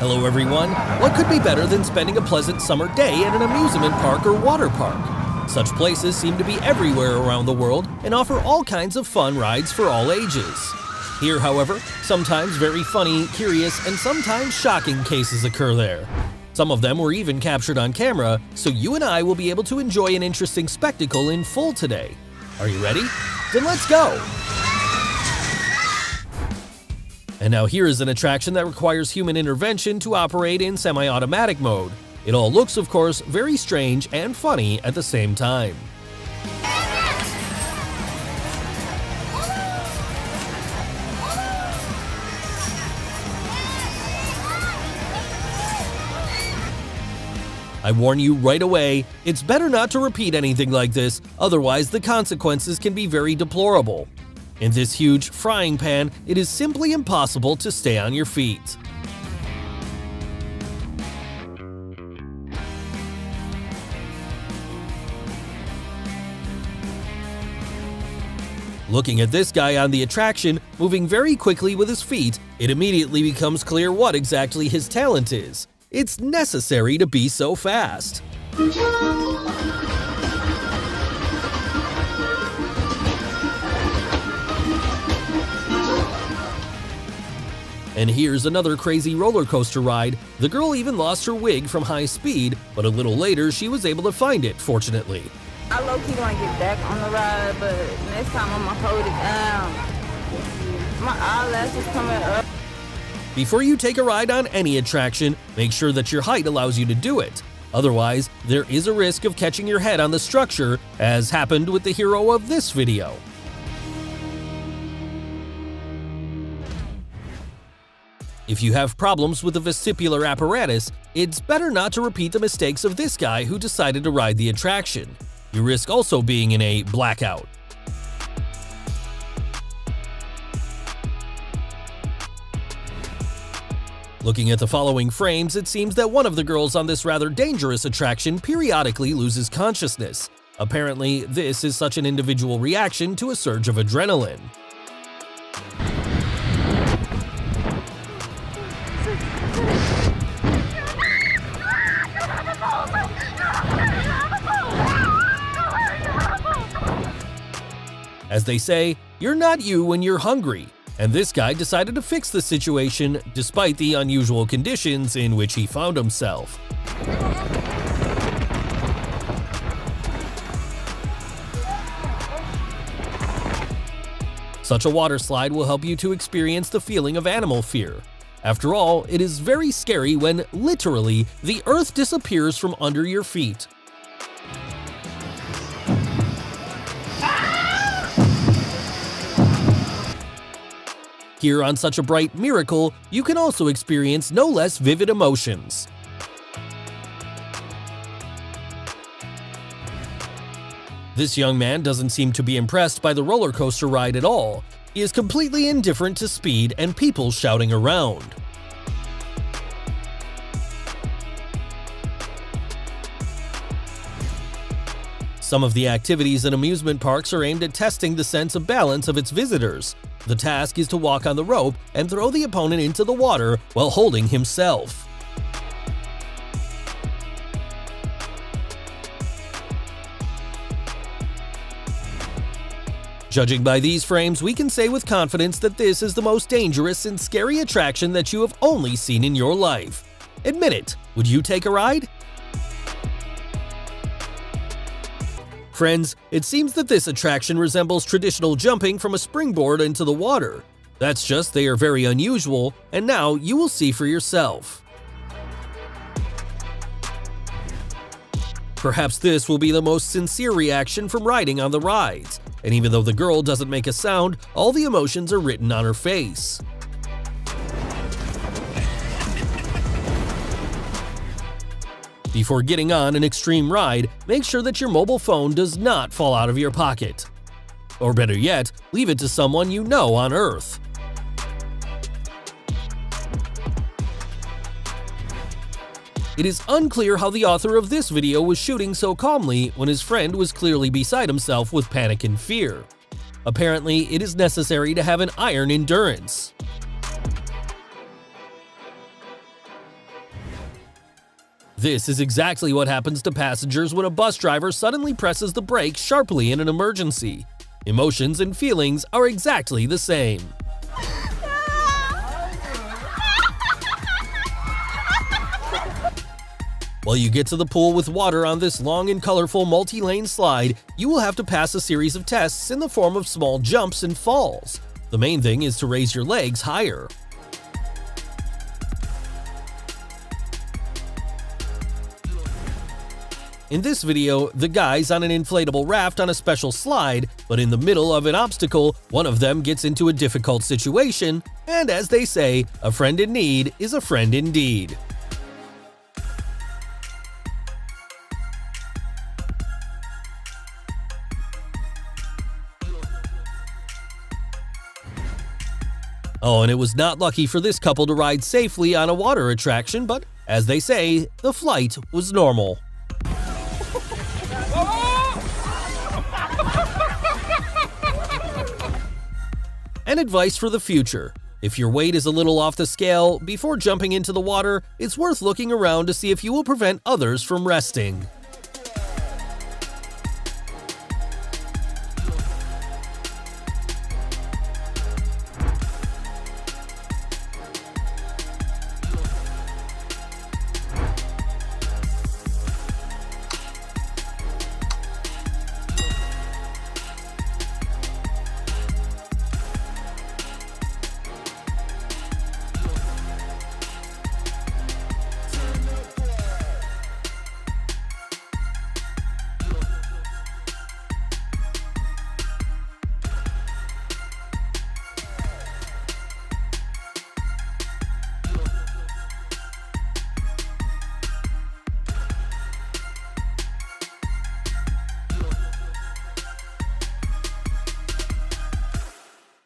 Hello everyone! What could be better than spending a pleasant summer day at an amusement park or water park? Such places seem to be everywhere around the world and offer all kinds of fun rides for all ages. Here, however, sometimes very funny, curious, and sometimes shocking cases occur there. Some of them were even captured on camera, so you and I will be able to enjoy an interesting spectacle in full today. Are you ready? Then let's go! And now here is an attraction that requires human intervention to operate in semi-automatic mode. It all looks, of course, very strange and funny at the same time. I warn you right away, it's better not to repeat anything like this, otherwise the consequences can be very deplorable. In this huge frying pan, it is simply impossible to stay on your feet. Looking at this guy on the attraction, moving very quickly with his feet, it immediately becomes clear what exactly his talent is. It's necessary to be so fast. And here's another crazy roller coaster ride. The girl even lost her wig from high speed, but a little later she was able to find it, fortunately. I low-key want to get back on the ride, but next time I'm gonna hold it down. My eyelashes coming up. Before you take a ride on any attraction, make sure that your height allows you to do it. Otherwise, there is a risk of catching your head on the structure, as happened with the hero of this video. If you have problems with the vestibular apparatus, it's better not to repeat the mistakes of this guy who decided to ride the attraction. You risk also being in a blackout. Looking at the following frames, it seems that one of the girls on this rather dangerous attraction periodically loses consciousness. Apparently, this is such an individual reaction to a surge of adrenaline. As they say, you're not you when you're hungry, and this guy decided to fix the situation despite the unusual conditions in which he found himself. Such a water slide will help you to experience the feeling of animal fear. After all, it is very scary when, literally, the earth disappears from under your feet. Here on such a bright miracle, you can also experience no less vivid emotions. This young man doesn't seem to be impressed by the roller coaster ride at all. He is completely indifferent to speed and people shouting around. Some of the activities in amusement parks are aimed at testing the sense of balance of its visitors. The task is to walk on the rope and throw the opponent into the water while holding himself. Judging by these frames, we can say with confidence that this is the most dangerous and scary attraction that you have only seen in your life. Admit it, would you take a ride? Friends, it seems that this attraction resembles traditional jumping from a springboard into the water. That's just they are very unusual, and now you will see for yourself. Perhaps this will be the most sincere reaction from riding on the rides, and even though the girl doesn't make a sound, all the emotions are written on her face. Before getting on an extreme ride, make sure that your mobile phone does not fall out of your pocket. Or better yet, leave it to someone you know on Earth. It is unclear how the author of this video was shooting so calmly when his friend was clearly beside himself with panic and fear. Apparently, it is necessary to have an iron endurance. This is exactly what happens to passengers when a bus driver suddenly presses the brakes sharply in an emergency. Emotions and feelings are exactly the same. While you get to the pool with water on this long and colorful multi-lane slide, you will have to pass a series of tests in the form of small jumps and falls. The main thing is to raise your legs higher. In this video, the guy's on an inflatable raft on a special slide, but in the middle of an obstacle, one of them gets into a difficult situation, and as they say, a friend in need is a friend indeed. Oh, and it was not lucky for this couple to ride safely on a water attraction, but as they say, the flight was normal. And advice for the future: if your weight is a little off the scale, before jumping into the water, it's worth looking around to see if you will prevent others from resting.